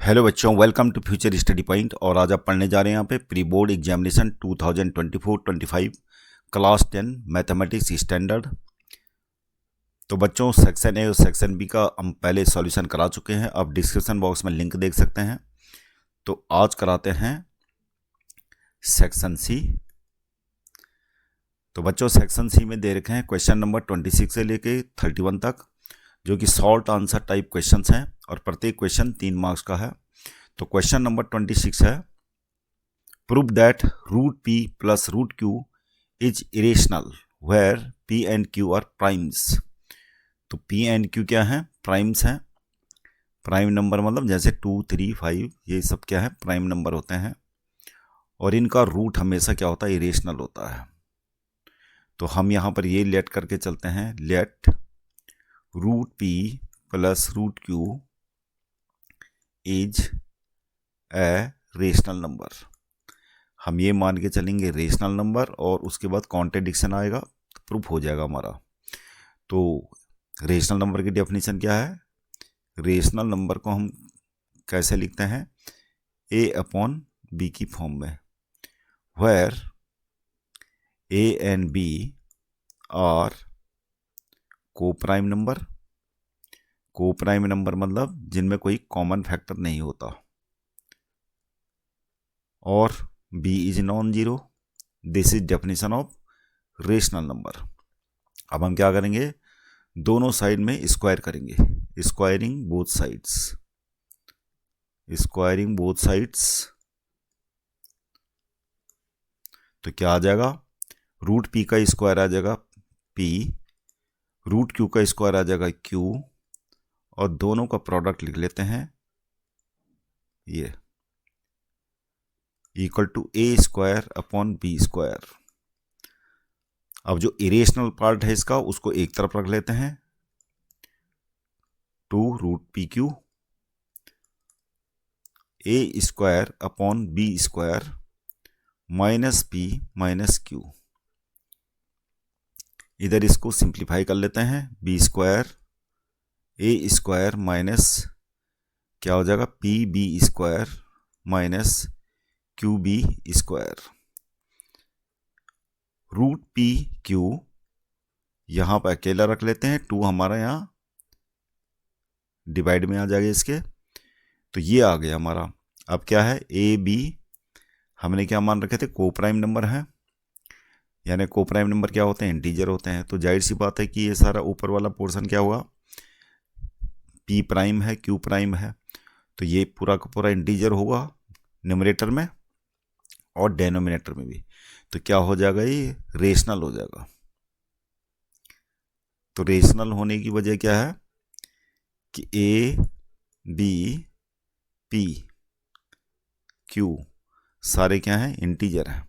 Hello बच्चों, welcome to future study point. और आज आप पढ़ने जा रहे हैं यहाँ पे pre board examination 2024-25 class 10 mathematics standard. तो बच्चों, सेक्शन ए और सेक्शन बी का हम पहले सॉल्यूशन करा चुके हैं। आप डिस्क्रिप्शन बॉक्स में लिंक देख सकते हैं। तो आज कराते हैं सेक्शन सी। तो बच्चों, सेक्शन सी में दे रखे हैं क्वेश्चन नंबर 26 से लेके 31 तक, जो कि शॉर्ट आंसर टाइप क्वेश्चन हैं और प्रत्येक क्वेश्चन 3 मार्क्स का है। तो क्वेश्चन नंबर 26 है, prove that root P plus root Q is irrational where P and Q are primes. तो पी एंड क्यू क्या है? प्राइम्स हैं। प्राइम नंबर मतलब जैसे 2, 3, 5 ये सब क्या है? प्राइम नंबर होते हैं। और इनका रूट हमेशा क्या होता है? इरेशनल होता है। तो हम यहाँ पर ये लेट करके चलते हैं, let root P plus root Q is a rational number. हम ये मान के चलेंगे रेशनल नंबर, और उसके बाद कॉन्ट्रडिक्शन आएगा तो प्रूफ हो जाएगा हमारा। तो रेशनल नंबर की डेफिनेशन क्या है? रेशनल नंबर को हम कैसे लिखते हैं? ए अपॉन बी की फॉर्म में, where a and b are co prime number. Co prime number मतलब जिनमें कोई कॉमन फैक्टर नहीं होता, और b is non zero. This is definition of rational number. अब हम क्या करेंगे? दोनों साइड में स्क्वायर करेंगे, squaring both sides, squaring both sides. तो क्या आ जाएगा? रूट पी का स्क्वायर आ जाएगा p, रूट क्यू का स्क्वायर आ जाएगा q, और दोनों का प्रोडक्ट लिख लेते हैं ये equal to a square upon b square. अब जो इरेशनल पार्ट है इसका, उसको एक तरफ रख लेते हैं, 2 root p q a square upon b square minus p minus q. इधर इसको सिंप्लीफाई कर लेते हैं, b square a square minus क्या हो जाएगा? P b square minus q b square. Root p q यहाँ पर अकेला रख लेते हैं, 2 हमारा यहाँ डिवाइड में आ जाएगा इसके। तो ये आ गया हमारा। अब क्या है? ए बी हमने क्या मान रखे थे? को प्राइम नंबर है, यानी को प्राइम नंबर क्या होते हैं? इंटीजर होते हैं। तो जाहिर सी बात है कि ये सारा ऊपर वाला पोर्शन क्या होगा? पी प्राइम है, क्यू प्राइम है, तो ये पूरा का पूरा इंटीजर होगा न्यूमरेटर में और डेनोमिनेटर में भी। तो क्या हो जाएगा? ये रेशनल हो जाएगा। तो रेशनल होने की वजह क्या है कि ए बी पी क्यू सारे क्या हैं? इंटीजर हैं,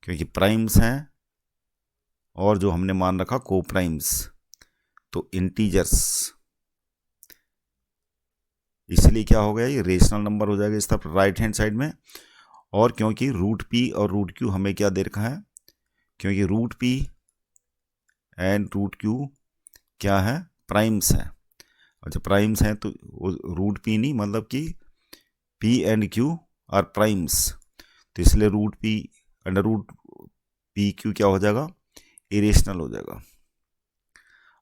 क्योंकि प्राइम्स हैं, और जो हमने मान रखा को प्राइम्स, तो इंटीजर्स, इसलिए क्या हो गया? ये रेशनल नंबर हो जाएगा इस तरफ राइट हैंड साइड में। और क्योंकि रूट पी और रूट क्यू हमें क्या दे रखा है? क्योंकि root p and root q क्या है? प्राइम्स हैं। और जब प्राइम्स हैं तो रूट पी नहीं, मतलब कि p and Q are primes, तो इसलिए root p under root p q क्या हो जाएगा? इरेशनल हो जाएगा।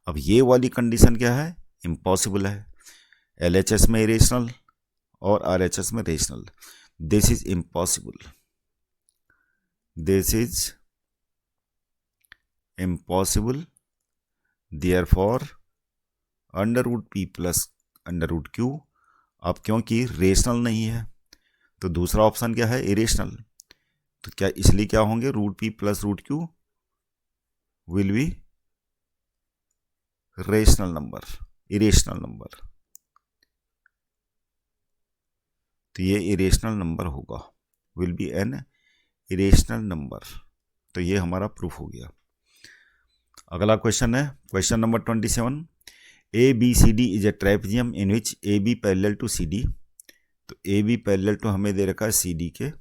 अब ये वाली कंडीशन क्या है? इम्पॉसिबल है। LHS में इरेशनल और RHS में rational. This is impossible, this is impossible. Therefore under root P plus under root q. अब क्योंकि रेशनल नहीं है, तो दूसरा ऑप्शन क्या है? इरेशनल। तो क्या इसलिए क्या होंगे? Root P plus root q will be rational number, irrational number. तो ये इरेशनल नंबर होगा, will be an irrational number. तो ये हमारा प्रूफ हो गया। अगला क्वेश्चन है question number 27। A B C D is a trapezium in which A B parallel to C D. तो ए बी पैरेलल टू हमें दे रखा है सी डी के,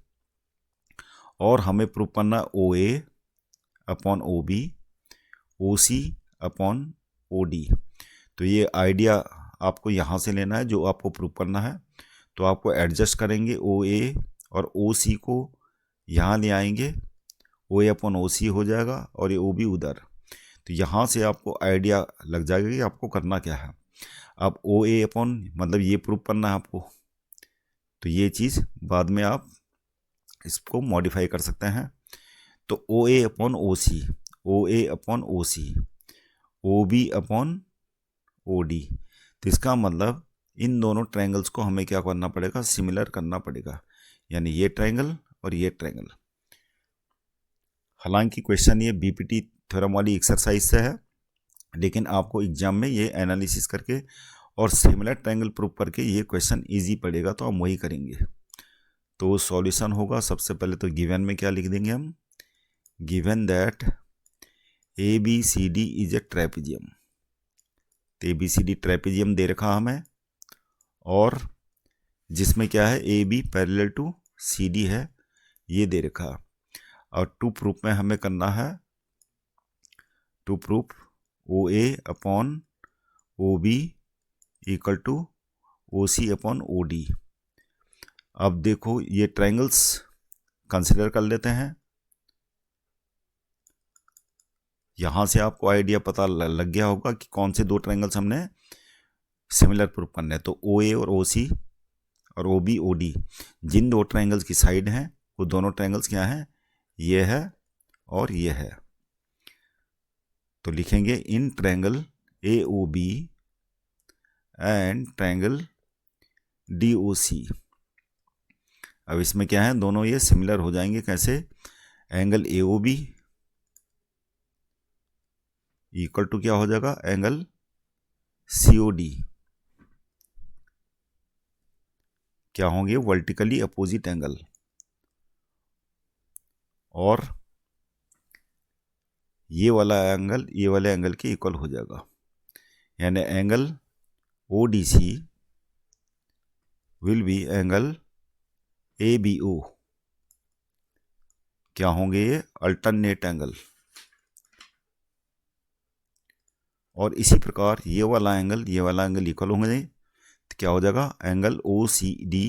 और हमें प्रूव करना ओ A upon O B, O C upon O D. तो ये आइडिया आपको यहाँ से लेना है जो आपको प्रूव करना है। तो आपको एडजस्ट करेंगे ओ ए और ओ सी को यहाँ ले आएंगे, ओ ए अपॉन ओ सी हो जाएगा और ये ओ बी उधर। तो यहाँ से आपको आइडिया लग जाएगा कि आपको करना क्या है। अब ओ ए अपॉन मतलब ये प्रूव करना है आपको, तो ये चीज़ बाद में आप इसको मॉडिफाई कर सकते हैं। तो O A upon O C, O A upon O C, O B upon O D. तो इसका मतलब इन दोनों ट्रायंगल्स को हमें क्या करना पड़ेगा, सिमिलर करना पड़ेगा, यानी ये ट्रायंगल और ये ट्रायंगल। हालांकि क्वेश्चन ये बीपीटी थ्योरम वाली एक्सरसाइज से है, लेकिन आपको एग्जाम में ये एनालिसिस करके और सिमिलर ट्रायंगल प्रूव करके ये क्वेश्चन इजी पड़ेगा, तो हम वही करेंगे। तो सॉल्यूशन होगा, सबसे पहले तो गिवन में क्या लिख देंगे हम, given that A B C D is a trapezium. तो A B C D trapezium दे रखा हमें, और जिसमें क्या है A B parallel to C D है, ये दे रखा। और टू प्रूफ में हमें करना है, to prove O A upon O B equal to O C upon O D. अब देखो ये ट्रायंगल्स कंसिडर कर लेते हैं। यहाँ से आपको आइडिया पता लग गया होगा कि कौन से दो ट्रायंगल्स हमने सिमिलर प्रूफ करने हैं। तो ओ ए और ओ सी और ओ बी ओ डी, जिन दो ट्रायंगल्स की साइड हैं वो दोनों ट्रायंगल्स क्या हैं, ये है और ये है। तो लिखेंगे in triangle A O B and triangle D O C. अब इसमें क्या है, दोनों ये सिमिलर हो जाएंगे। कैसे, angle A O B equal to क्या हो जाएगा, एंगल सी ओ डी। क्या होंगे, वर्टिकली अपोजिट एंगल। और ये वाला एंगल ये वाले एंगल के इक्वल हो जाएगा, यानी angle O D C will be angle A B O. क्या होंगे ये, अल्टरनेट एंगल। और इसी प्रकार ये वाला एंगल इक्वल होंगे, तो क्या हो जाएगा, angle O C D,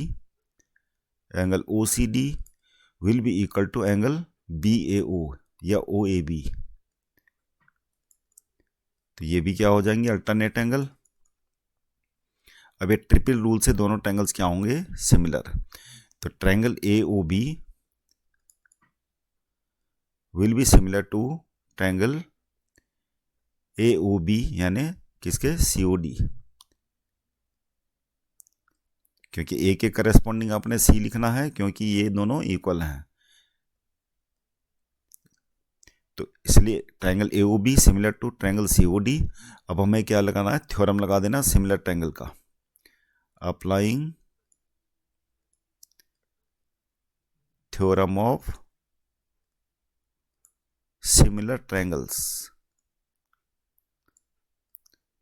angle O C D will be equal to angle B A O या ओ ए बी। तो ये भी क्या हो जाएंगे, अल्टरनेट एंगल। अब ये ट्रिपल रूल से दोनों ट्रायंगल्स क्या होंगे, सिमिलर। तो triangle A O B will be similar to triangle A O B, यानी किसके, सी ओ डी। क्योंकि ए के करस्पॉन्डिंग आपने सी लिखना है, क्योंकि ये दोनों इक्वल हैं। तो इसलिए triangle A O B similar to triangle C O D. अब हमें क्या लगाना है, थ्योरम लगा देना सिमिलर ट्रायंगल का। Applying theorem of similar triangles.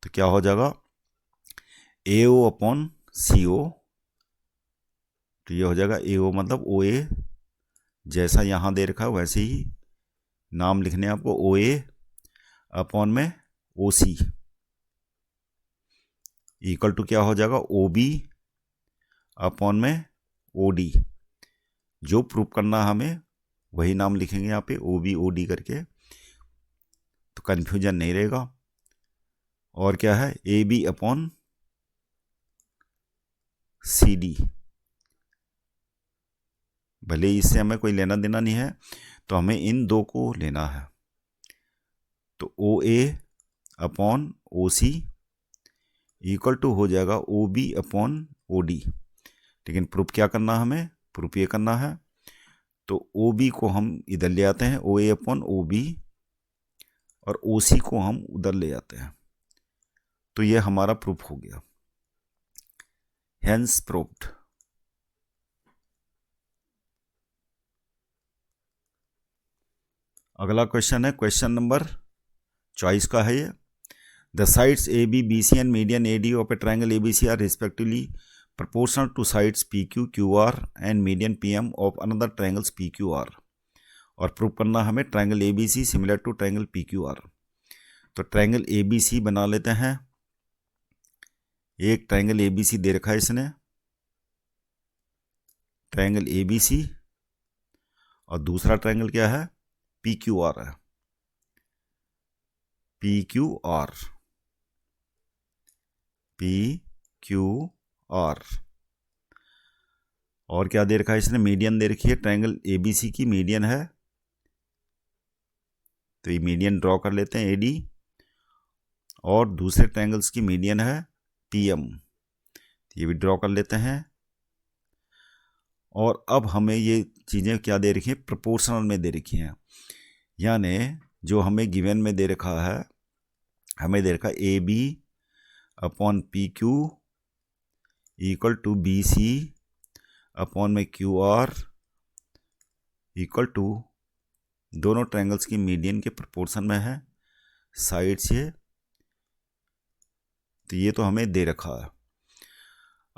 तो क्या हो जाएगा, ए ओ अपॉन सी ओ। तो ये हो जाएगा ए ओ मतलब ओ ए, जैसा यहां दे रखा है वैसे ही नाम लिखने आपको, ओ ए अपॉन में ओ सी इक्वल टू क्या हो जाएगा, ओ बी अपॉन में ओ डी। जो प्रूव करना हमें वही नाम लिखेंगे यहाँ पे, ओ बी ओ डी करके, तो कंफ्यूजन नहीं रहेगा। और क्या है, A B upon C D. भले ही इससे हमें कोई लेना देना नहीं है, तो हमें इन दो को लेना है। तो O A upon O C equal to हो जाएगा O B upon O D. लेकिन प्रूफ क्या करना है हमें, प्रूफ ये करना है। तो ओ बी को हम इधर ले आते हैं, ओ ए अपॉन ओ बी, और ओ सी को हम उधर ले आते हैं। तो ये हमारा प्रूफ हो गया, हेंस प्रूफ्ड। अगला क्वेश्चन है, क्वेश्चन नंबर 24 का है ये। The sides A B B C and median A D of a triangle A B C are respectively proportional to sides PQ, QR and median PM of another triangles PQR। और prove करना हमें triangle ABC similar to triangle PQR। तो triangle ABC बना लेते हैं। एक triangle ABC दे रखा है इसने, ट्रायंगल एबीसी, और दूसरा ट्रायंगल क्या है, पी क्यू आर है, P Q are, P Q R. और क्या दे रखा है इसने, मीडियन दे रखी है, ट्रायंगल एबीसी की मीडियन है, तो ये मीडियन ड्रॉ कर लेते हैं एडी, और दूसरे ट्रायंगल्स की मीडियन है पीएम, ये भी ड्रॉ कर लेते हैं। और अब हमें ये चीज़ें क्या दे रखी हैं, प्रोपोर्शनल में दे रखी हैं, यानी जो हमें गिवन में दे रखा है, हमें दे रखा A B upon P Q equal to B C upon में क्यू आर इक्वल टू दोनों ट्रायंगल्स की मीडियन के प्रोपोर्शन में है, साइड से, तो ये तो हमें दे रखा है।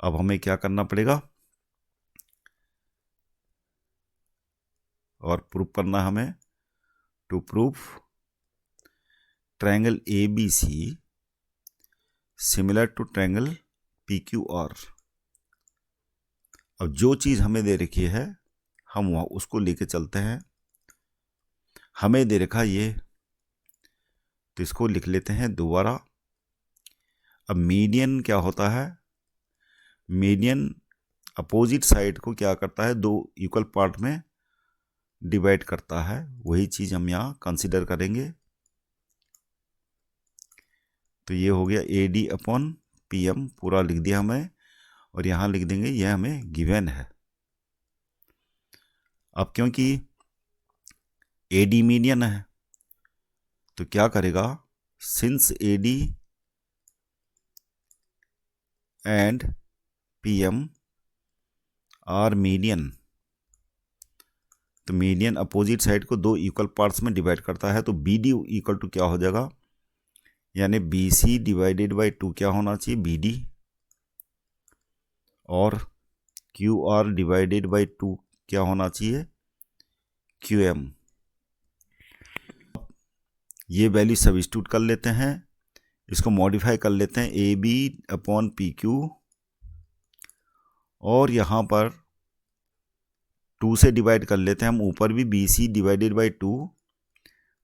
अब हमें क्या करना पड़ेगा, और प्रूफ करना हमें, to prove triangle A B C similar to triangle P Q R. अब जो चीज़ हमें दे रखी है हम वहाँ उसको लेके चलते हैं। हमें दे रखा ये, तो इसको लिख लेते हैं दोबारा। अब मीडियन क्या होता है, मीडियन अपोजिट साइड को क्या करता है, दो इक्वल पार्ट में डिवाइड करता है, वही चीज़ हम यहाँ कंसिडर करेंगे। तो ये हो गया A D upon P M, पूरा लिख दिया हमें, और यहाँ लिख देंगे ये हमें गिवन है। अब क्योंकि ए डी मीडियन है तो क्या करेगा, since A D and P M are median, तो मीडियन अपोजिट साइड को दो इक्वल पार्ट्स में डिवाइड करता है, तो बी डी इक्वल टू क्या हो जाएगा, यानी बी सी डिवाइडेड बाई 2 क्या होना चाहिए, बी डी, और क्यू आर डिवाइडेड बाई 2 क्या होना चाहिए, क्यू एम। ये वैल्यू सब्स्टिट्यूट कर लेते हैं, इसको मॉडिफाई कर लेते हैं, A B upon P Q, और यहाँ पर 2 से डिवाइड कर लेते हैं हम, ऊपर भी बी सी डिवाइडेड बाई 2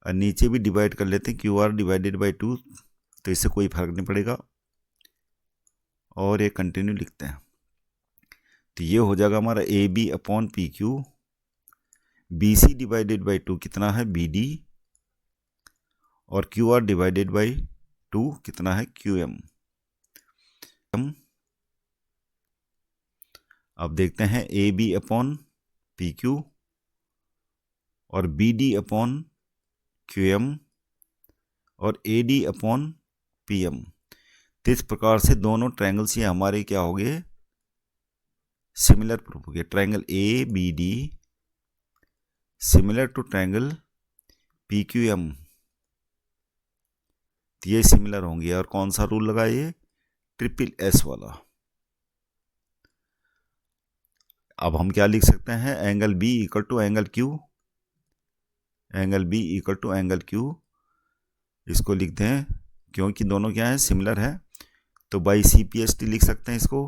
और नीचे भी डिवाइड कर लेते हैं क्यू आर डिवाइडेड बाई 2, तो इससे कोई फर्क नहीं पड़ेगा, और ये कंटिन्यू लिखते हैं। तो ये हो जाएगा हमारा A B upon P Q, B C divided by 2 कितना है, बी डी, और क्यू आर डिवाइडेड बाई 2 कितना है, क्यू एम। अब देखते हैं A B upon P Q और B D upon Q M और A D upon P M. तो इस प्रकार से दोनों ट्रायंगल्स ये हमारे क्या हो गए, सिमिलर प्रूफ हो गए। Triangle A B D similar to triangle P Q M, तो ये सिमिलर होंगे। और कौन सा रूल लगा, ये ट्रिपल एस वाला। अब हम क्या लिख सकते हैं, angle B equal to angle Q, angle B equal to angle Q, इसको लिखते हैं क्योंकि दोनों क्या है, सिमिलर है, तो by C P S T लिख सकते हैं इसको,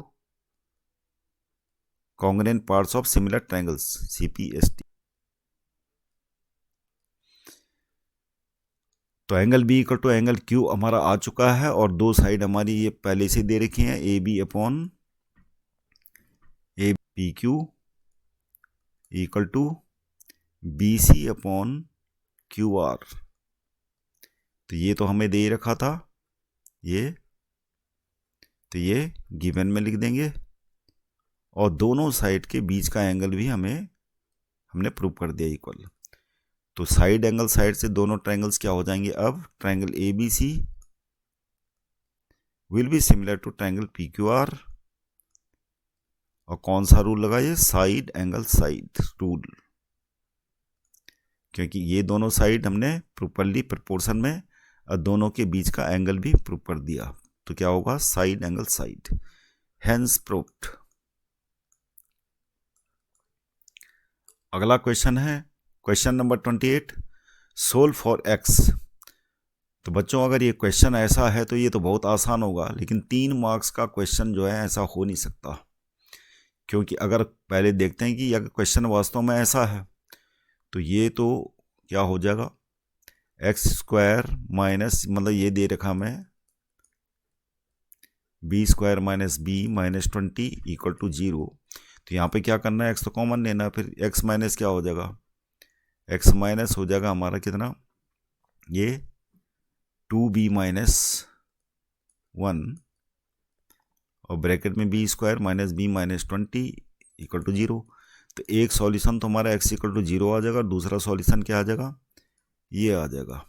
congruent parts of similar triangles, C P S T. तो angle B equal to angle Q हमारा आ चुका है, और दो साइड हमारी ये पहले से दे रखी हैं, A B upon A P Q equal to B C upon Q R. तो ये तो हमें दे रखा था ये, तो ये गिवन में लिख देंगे, और दोनों साइड के बीच का एंगल भी हमने प्रूव कर दिया इक्वल। तो साइड एंगल साइड से दोनों ट्रायंगल्स क्या हो जाएंगे, अब triangle A B C will be similar to triangle P Q R, और कौन सा रूल लगा, ये साइड एंगल साइड रूल, क्योंकि ये दोनों साइड हमने प्रॉपर्ली प्रोपोर्शन में और दोनों के बीच का एंगल भी प्रूव कर दिया, तो क्या होगा, side angle side, hence proved. अगला क्वेश्चन है question number 28, solve for x तो बच्चों अगर ये क्वेश्चन ऐसा है तो ये तो बहुत आसान होगा, लेकिन 3 मार्क्स का क्वेश्चन जो है ऐसा हो नहीं सकता। क्योंकि अगर पहले देखते हैं कि अगर क्वेश्चन वास्तव में ऐसा है तो ये तो क्या हो जाएगा, एक्स स्क्वायर माइनस, मतलब ये दे रखा मैं b square minus b minus 20 equal to 0। तो यहाँ पे क्या करना है, एक्स तो कॉमन लेना है, फिर एक्स माइनस क्या हो जाएगा, एक्स माइनस हो जाएगा हमारा कितना, ये 2b माइनस 1 और ब्रैकेट में b square minus b minus 20 equal to 0। तो एक सॉल्यूशन तो हमारा एक्स इक्वल टू 0 आ जाएगा, दूसरा सॉल्यूशन क्या आ जाएगा, ये आ जाएगा।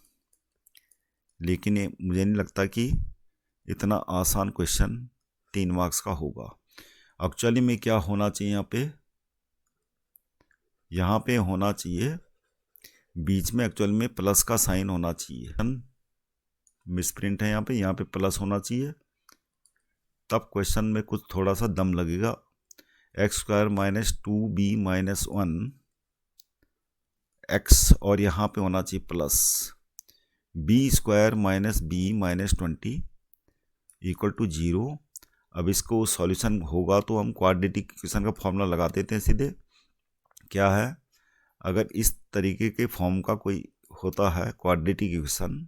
लेकिन ये मुझे नहीं लगता कि इतना आसान क्वेश्चन 3 मार्क्स का होगा। एक्चुअली में क्या होना चाहिए यहाँ पे होना चाहिए बीच में एक्चुअल में प्लस का साइन होना चाहिए, मिसप्रिंट है यहाँ पे प्लस होना चाहिए, तब क्वेश्चन में कुछ थोड़ा सा दम लगेगा। X square minus 2b minus 1 x और यहाँ पे होना चाहिए plus b square minus b minus 20 equal to 0। अब इसको सॉल्यूशन होगा तो हम क्वाड्रेटिक इक्वेशन का फॉर्मूला लगा देते हैं सीधे। क्या है, अगर इस तरीके के फॉर्म का कोई होता है क्वाड्रेटिक इक्वेशन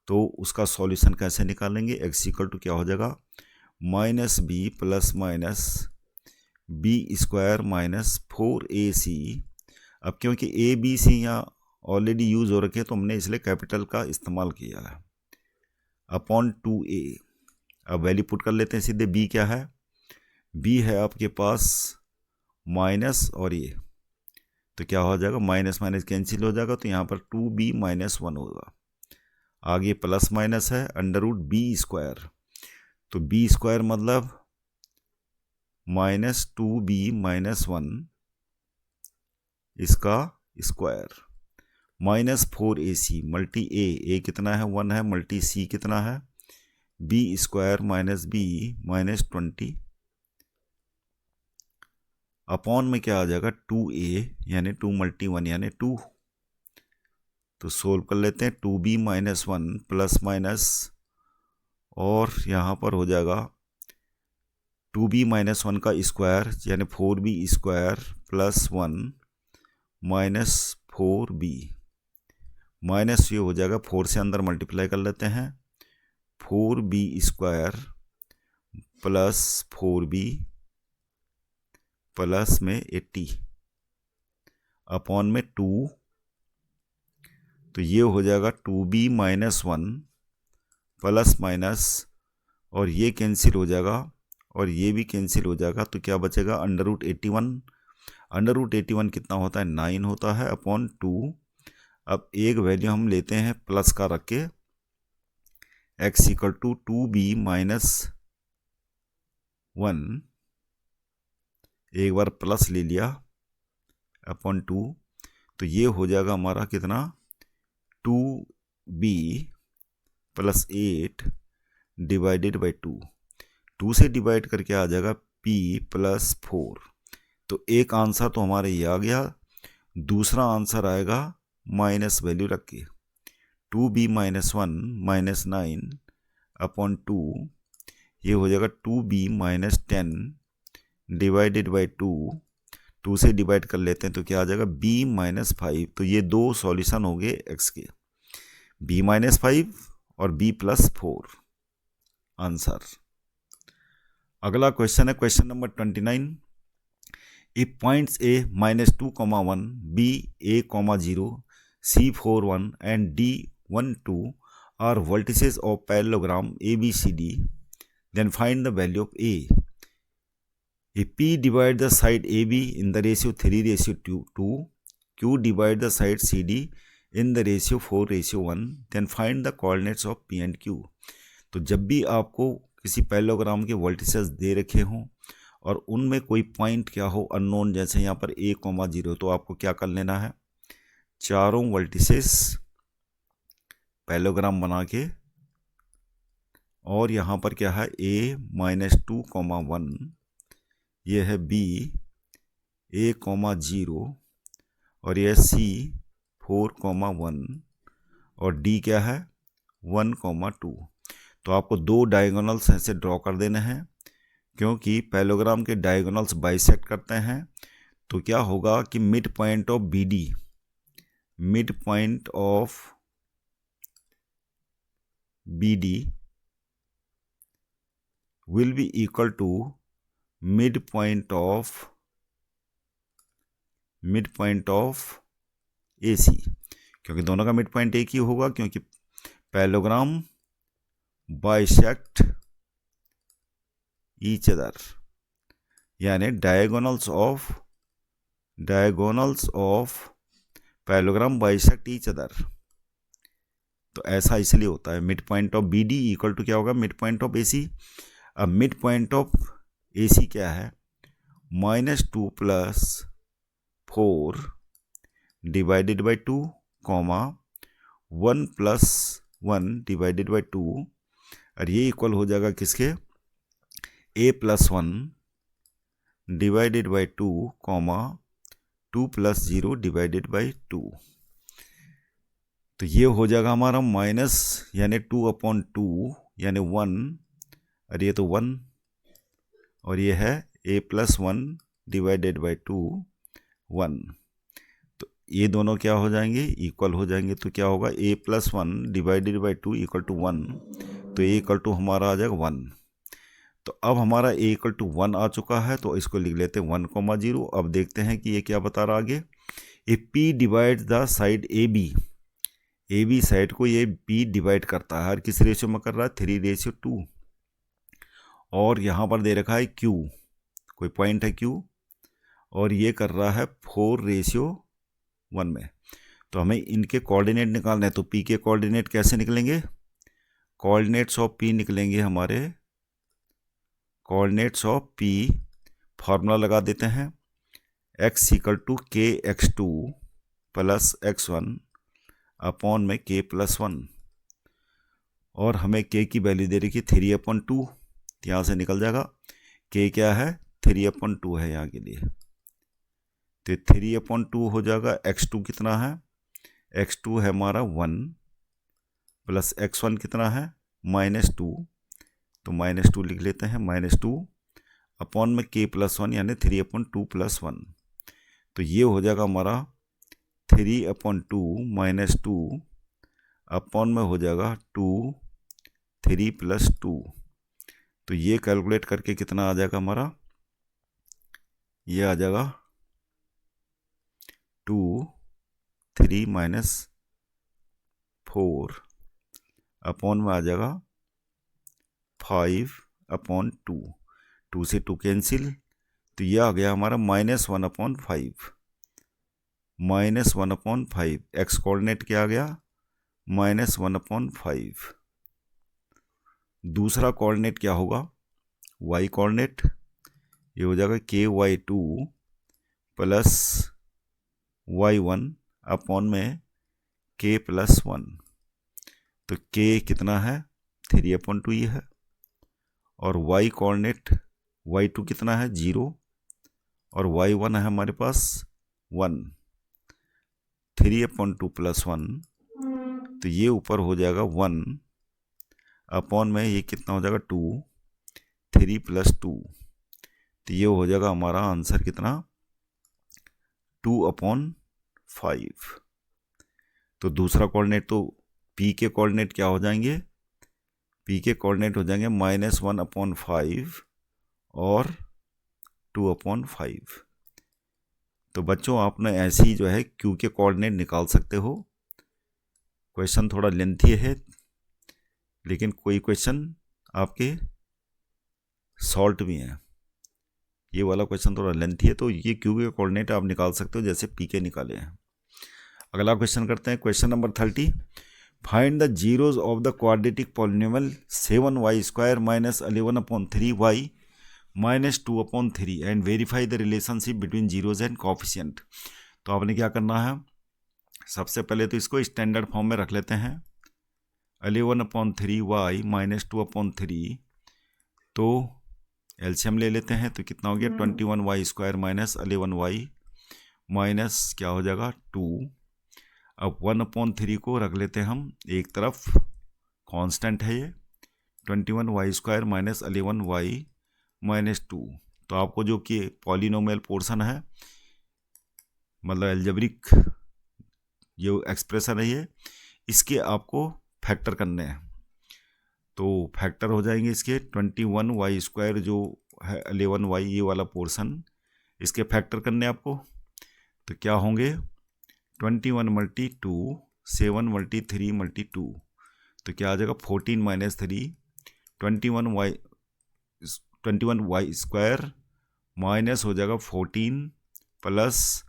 तो उसका सॉल्यूशन कैसे निकालेंगे, एक्स इक्वल टू क्या हो जाएगा, minus b plus minus b square minus 4ac। अब क्योंकि ए बी सी यहाँ ऑलरेडी यूज हो रखे हैं तो हमने इसलिए कैपिटल का इस्तेमाल किया है, अपॉन 2a। अब वैल्यू पुट कर लेते हैं सीधे, b क्या है, b है आपके पास माइनस और ये, तो क्या हो जाएगा, माइनस माइनस कैंसिल हो जाएगा, तो यहाँ पर 2b माइनस 1 होगा। आगे प्लस माइनस है अंडर रूट बी स्क्वायर, तो बी स्क्वायर मतलब माइनस 2b माइनस 1 इसका स्क्वायर माइनस 4ac मल्टी ए कितना है 1 है, मल्टी सी कितना है b square minus b minus 20 upon में क्या आ जाएगा 2a यानी 2 मल्टी 1 यानी 2। तो सोल्व कर लेते हैं, 2b माइनस 1 प्लस माइनस और यहाँ पर हो जाएगा 2b माइनस 1 का स्क्वायर यानी 4b square plus 1 minus 4b minus ये हो जाएगा 4 से अंदर मल्टीप्लाई कर लेते हैं 4b square plus 4b plus में 80 अपॉन में 2, तो ये हो जाएगा 2b माइनस 1 प्लस माइनस और ये कैंसिल हो जाएगा और ये भी कैंसिल हो जाएगा, तो क्या बचेगा अंडर रूट 81। अंडर रूट 81 कितना होता है 9 होता है अपॉन 2। अब एक वैल्यू हम लेते हैं प्लस का रख के, x equal to 2b minus 1 एक बार प्लस ले लिया अपॉन 2, तो ये हो जाएगा हमारा कितना 2b प्लस 8 डिवाइडेड बाई 2 से डिवाइड करके आ जाएगा p प्लस 4। तो एक आंसर तो हमारे ये आ गया, दूसरा आंसर आएगा माइनस वैल्यू रख के 2b माइनस 1 माइनस 9 अपॉन 2, ये हो जाएगा 2b माइनस 10 डिवाइडेड बाई 2 से डिवाइड कर लेते हैं तो क्या आ जाएगा b माइनस 5। तो ये दो सॉल्यूशन हो गए x के, b माइनस 5 और b प्लस 4 आंसर। अगला क्वेश्चन है question number 29। If points a minus 2,1 b a, 0 c 4, 1 and d 1, 2 are vertices of parallelogram ABCD, then find the value of a. If p divide the side AB in the ratio 3:2, q divide the side CD in the ratio 4:1, then find the coordinates of p and q. तो जब भी आपको किसी parallelogram के vertices दे रखे हों और उनमें कोई पॉइंट क्या हो अननोन, जैसे यहाँ पर a, 0, तो आपको क्या कर लेना है, चारों वर्टिसेस पैरेललोग्राम बना के, और यहाँ पर क्या है a माइनस 2,1, ये है b a, 0 और यह c 4,1 और डी क्या है 1,2। तो आपको दो डायगोनल्स ऐसे ड्रॉ कर देने हैं, क्योंकि पैरेललोग्राम के डायगोनल्स बाइसेक्ट करते हैं। तो क्या होगा कि mid point of B D, mid point of B D will be equal to midpoint of AC, क्योंकि दोनों का मिड पॉइंट एक ही होगा, क्योंकि पैरेललोग्राम बाइसेक्ट ईच अदर, यानी diagonals of parallelogram bisect each other. तो ऐसा इसलिए होता है। Mid point of B D equal to क्या होगा मिड पॉइंट ऑफ AC। अब मिड पॉइंट ऑफ AC क्या है -2 + 4 डिवाइडेड बाई 2, 1 + 1 डिवाइडेड बाई 2, और ये इक्वल हो जाएगा किसके a + 1 divided by 2, 2 + 0 divided by 2। तो ये हो जाएगा हमारा माइनस यानी 2/2 यानी 1, और ये तो 1, और ये है a + 1 डिवाइडेड बाई 2, 1। तो ये दोनों क्या हो जाएंगे इक्वल हो जाएंगे। तो क्या होगा a + 1 डिवाइडेड बाई 2 = 1। तो a = हमारा आ जाएगा 1। तो अब हमारा a = 1 आ चुका है, तो इसको लिख लेते हैं 1,0। अब देखते हैं कि ये क्या बता रहा आगे। ए P divide the side AB side को ये P डिवाइड करता है, हर किस रेशियो में कर रहा है 3:2। और यहाँ पर दे रखा है Q, कोई पॉइंट है Q, और ये कर रहा है 4:1 में। तो हमें इनके कोऑर्डिनेट निकालने हैं। तो P के कोऑर्डिनेट कैसे निकलेंगे, कोऑर्डिनेट्स ऑफ P निकलेंगे हमारे, कोऑर्डिनेट्स ऑफ P फार्मूला लगा देते हैं, x = kx2 + x1 अपॉन में k + 1, और हमें k की वैल्यू दे रही है 3/2। यहाँ से निकल जाएगा k क्या है 3/2 है यहाँ के लिए। तो 3/2 हो जाएगा। x2 कितना है, x2 है हमारा 1 + x1 कितना है -2, तो -2 लिख लेते हैं, -2 अपॉन में k + 1 यानी 3/2 + 1। तो ये हो जाएगा हमारा 3/2 -2 अपॉन में हो जाएगा 2, 3 + 2। तो ये कैलकुलेट करके कितना आ जाएगा हमारा, ये आ जाएगा 2, 3 - 4 अपॉन में आ जाएगा 5/2। 2 से 2 कैंसिल, तो ये आ गया हमारा -1/5, -1/5। एक्स कोऑर्डिनेट क्या आ गया -1/5। दूसरा कोऑर्डिनेट क्या होगा y कोऑर्डिनेट, ये हो जाएगा KY2 + Y1 अपॉन में k + 1। तो k कितना है 3/2 ये है, और y कोऑर्डिनेट y2 कितना है 0, और y1 है हमारे पास 1। 3/2 + 1, तो ये ऊपर हो जाएगा 1 अपॉन में ये कितना हो जाएगा 2, 3 + 2। तो ये हो जाएगा हमारा आंसर कितना 2/5। तो दूसरा कोऑर्डिनेट, तो P के कोऑर्डिनेट क्या हो जाएंगे, P के कोऑर्डिनेट हो जाएंगे -1/5 और 2/5। तो बच्चों आपने ऐसे ही जो है Q के कोऑर्डिनेट निकाल सकते हो। क्वेश्चन थोड़ा लेंथी है, लेकिन कोई क्वेश्चन आपके सॉल्ट भी हैं। ये वाला क्वेश्चन थोड़ा लेंथी है, तो ये Q के कोऑर्डिनेट आप निकाल सकते हो जैसे P के निकाले हैं। अगला क्वेश्चन करते हैं, question number 30। Find the zeros of the quadratic polynomial 7y² - 11/3y -2/3 and verify the relationship between zeros and coefficient. तो आपने क्या करना है, सबसे पहले तो इसको स्टैंडर्ड फॉर्म में रख लेते हैं, 11/3y -2/3। तो एलसीएम ले लेते हैं, तो कितना हो गया 21y² - 11y माइनस क्या हो जाएगा 2 अब 1/3 को रख लेते हैं हम एक तरफ, कांस्टेंट है ये, 21y² माइनस 11y माइनस 2। तो आपको जो कि पॉलिनोमियल पोर्शन है, मतलब अलजेब्रिक जो एक्सप्रेशन है ये, इसके आपको फैक्टर करने हैं। तो फैक्टर हो जाएंगे इसके 21y² जो है 11y, ये वाला पोर्शन, इसके फैक्टर करने आपको। तो क्या होंगे 21 × 2, 7 × 3 × 2, तो क्या आ जाएगा 14 - 3, 21y² माइनस हो जाएगा 14 प्लस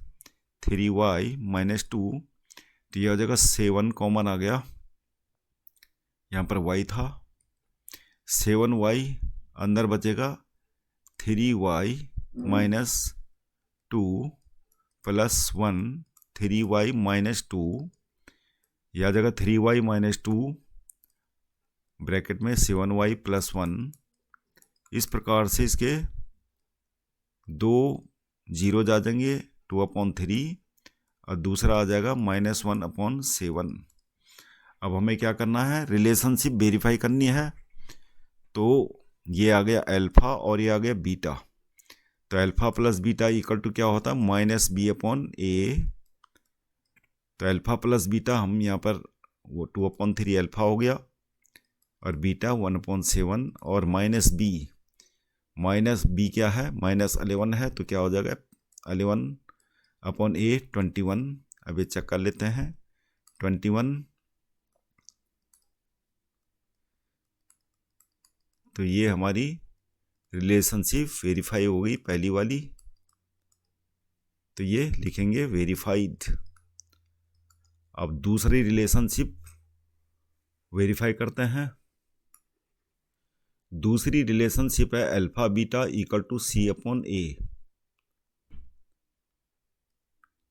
3y माइनस 2, तो यह हो जाएगा 7 कॉमन आ गया, यहाँ पर y था, 7y अंदर बचेगा 3y minus 2 plus 1, 3y minus 2, यह आ जाएगा 3y माइनस 2 ब्रैकेट में 7y प्लस 1। इस प्रकार से इसके 2 जीरोज आ जाएंगे, 2/3, और दूसरा आ जाएगा -1/7। अब हमें क्या करना है, रिलेशनशिप वेरीफाई करनी है। तो ये आ गया अल्फा और ये आ गया बीटा। तो alpha plus beta equal to क्या होता है, -b/a। तो अल्फा प्लस बीटा हम यहाँ पर वो 2/3 अल्फा हो गया और बीटा 1/7, और माइनस बी क्या है, -11 है, तो क्या हो जाएगा 11/a 21। अब ये चेक कर लेते हैं, 21, तो ये हमारी रिलेशनशिप वेरीफाई हो गई पहली वाली। तो ये लिखेंगे वेरीफाइड। अब दूसरी रिलेशनशिप वेरीफाई करते हैं। दूसरी रिलेशनशिप है alpha beta equal to c/a।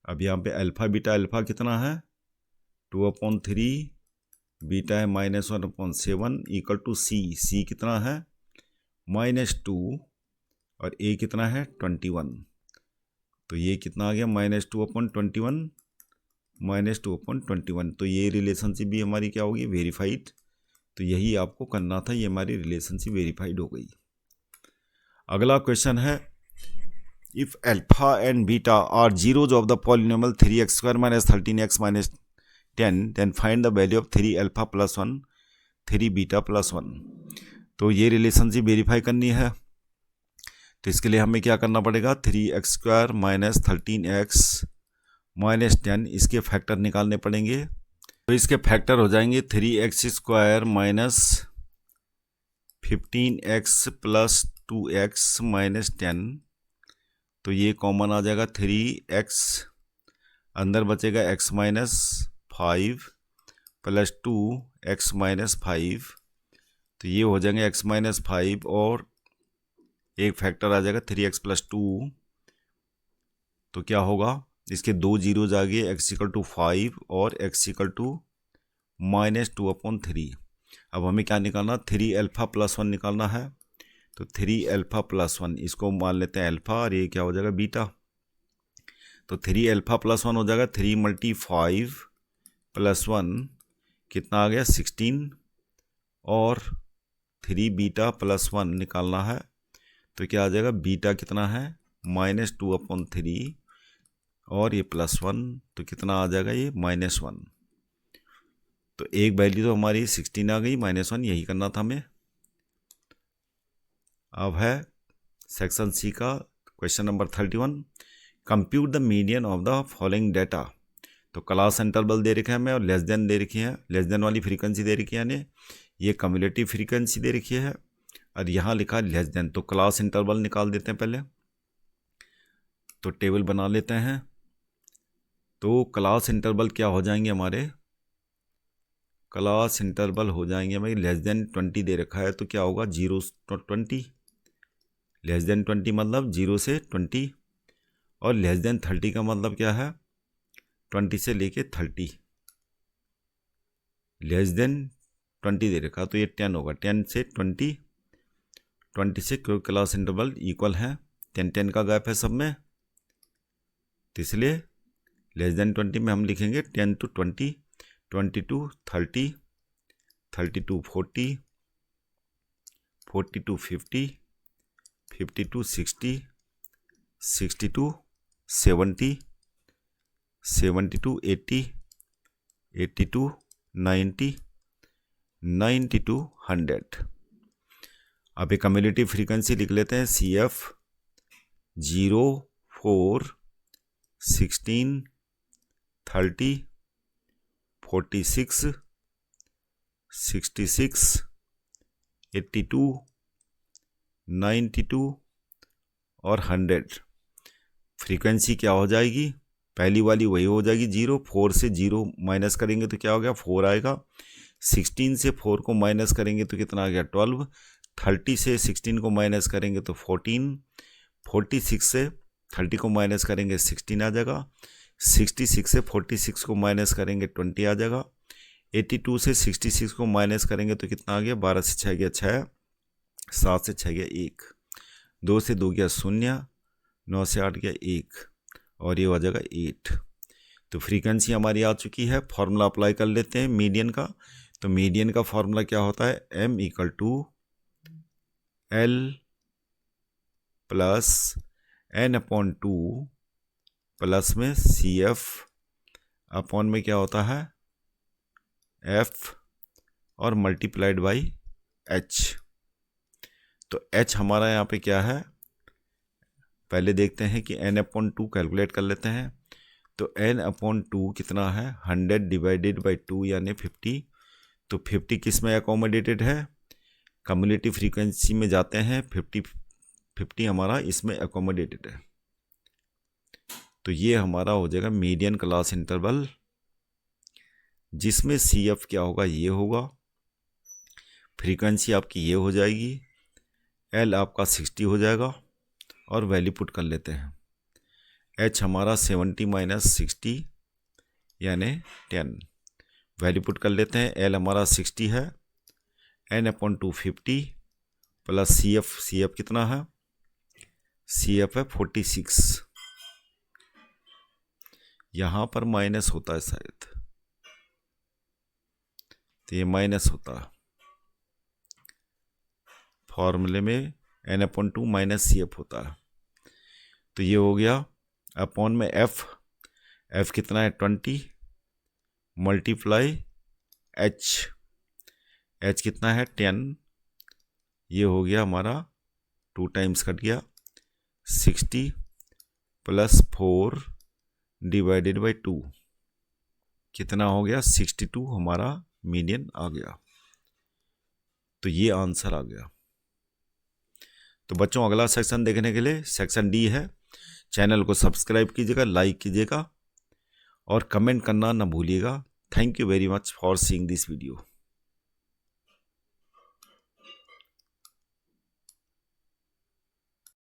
अब यहाँ पे अल्फा बीटा, अल्फा कितना है 2/3, बीटा है -1/7 इक्वल टू c कितना है -2, और a कितना है 21। तो ये कितना आ गया -2/21 -2/21। तो ये रिलेशनशिप भी हमारी क्या होगी, वेरीफाइड। तो यही आपको करना था, ये हमारी रिलेशनशिप वेरीफाइड हो गई। अगला क्वेश्चन है, if alpha and beta are zeros of the polynomial 3x² - 13x - 10 then find the value of 3 alpha plus 1 3 beta plus 1। तो ये रिलेशनशिप वेरीफाई करनी है। तो इसके लिए हमें क्या करना पड़ेगा, 3x² - 13x - 10, इसके फैक्टर निकालने पड़ेंगे। तो इसके फैक्टर हो जाएंगे 3x² - 15x + 2x - 10। तो ये कॉमन आ जाएगा 3x, अंदर बचेगा x - 5 प्लस 2x - 5। तो ये हो जाएंगे x - 5, और एक फैक्टर आ जाएगा 3x + 2। तो क्या होगा, इसके 2 जीरोज आ गए, x = 5 और x = -2/3। अब हमें क्या निकालना, 3 अल्फा प्लस 1 निकालना है। तो 3 अल्फा प्लस 1, इसको मान लेते हैं अल्फा, और ये क्या हो जाएगा बीटा। तो 3 अल्फा प्लस 1 हो जाएगा 3 × 5 + 1 कितना आ गया 16, और 3 बीटा प्लस 1 निकालना है। तो क्या आ जाएगा, बीटा कितना है -2/3, और ये +1, तो कितना आ जाएगा ये -1। तो एक वैल्यू तो हमारी 16 आ गई, -1 यही करना था हमें। अब है सेक्शन सी का question number 31, compute the median of the following data. तो क्लास इंटरवल दे रखे हैं हमें, और लेस देन दे रखी है, लेस देन वाली फ्रीक्वेंसी दे रखी है, यानी ये कम्युलेटिव फ्रीक्वेंसी दे रखी है, और यहाँ लिखा है लेस देन। तो क्लास इंटरवल निकाल देते हैं पहले, तो टेबल बना लेते हैं। तो क्लास इंटरवल क्या हो जाएंगे हमारे, क्लास इंटरवल हो जाएंगे भाई, लेस देन 20 दे रखा है, तो क्या होगा 0 to 20, लेस देन 20 मतलब 0 से 20, और लेस देन 30 का मतलब क्या है 20 से लेके 30। लेस देन 20 दे रखा, तो ये 10 होगा, 10 से 20, 20 से, क्योंकि क्लास इंटरवल इक्वल है, 10 का गैप है सब में, तो इसलिए लेस देन 20 में हम लिखेंगे 10 to 20, 20 to 30, 30 to 40, 40 to 50, 50 to 60, 60 to 70, 70 to 80, 80 to 90, 90 to 100। अब एक कम्युलेटिव फ्रीक्वेंसी लिख लेते हैं, CF 0, 4, 16, 30, 46, 66, 82, 92 और 100। फ्रीक्वेंसी क्या हो जाएगी, पहली वाली वही हो जाएगी 0, 4 से 0 माइनस करेंगे तो क्या हो गया 4 आएगा, 16 से 4 को माइनस करेंगे तो कितना आ गया 12, 30 से 16 को माइनस करेंगे तो 14, 46 से 30 को माइनस करेंगे 16 आ जाएगा, 66 से 46 को माइनस करेंगे 20 आ जाएगा, 82 से 66 को माइनस करेंगे तो कितना आ गया 12 से 6 गया 6, 7 से 6 गया 1, 2 से 2 गया 0, 9 से 8 गया 1 और ये हो जाएगा 8। तो फ्रीक्वेंसी हमारी आ चुकी है। फॉर्मूला अप्लाई कर लेते हैं मीडियन का। तो मीडियन का फॉर्मूला क्या होता है, M equal to L plus N/2 plus में CF अपॉन में क्या होता है F और मल्टीप्लाइड बाई H। तो H हमारा यहाँ पे क्या है, पहले देखते हैं कि N/2 कैलकुलेट कर लेते हैं। तो N/2 कितना है 100 डिवाइडेड बाई 2 यानी 50। तो 50 किस में अकोमोडेटेड है, कम्युलेटिव फ्रीक्वेंसी में जाते हैं, 50 हमारा इसमें अकोमोडेटेड है। तो ये हमारा हो जाएगा मीडियन क्लास इंटरवल, जिसमें CF क्या होगा, ये होगा, फ्रीक्वेंसी आपकी ये हो जाएगी, L आपका 60 हो जाएगा और वैल्यू पुट कर लेते हैं। H हमारा 70 माइनस 60 यानी 10, वैल्यू पुट कर लेते हैं। L हमारा 60 है, N/2 50 प्लस CF कितना है, CF है 46, यहाँ पर माइनस होता है शायद, तो ये माइनस होता है फॉर्मूले में, N/2 माइनस CF होता है। तो ये हो गया अपॉन में F कितना है 20 मल्टीप्लाई H कितना है 10, ये हो गया हमारा 2 टाइम्स कट गया, 60 प्लस 4 डिवाइडेड बाई 2 कितना हो गया 62, हमारा मीडियन आ गया। तो ये आंसर आ गया। तो बच्चों अगला सेक्शन देखने के लिए सेक्शन D है। चैनल को सब्सक्राइब कीजिएगा, लाइक कीजिएगा और कमेंट करना ना भूलिएगा। Thank you very much for seeing this video.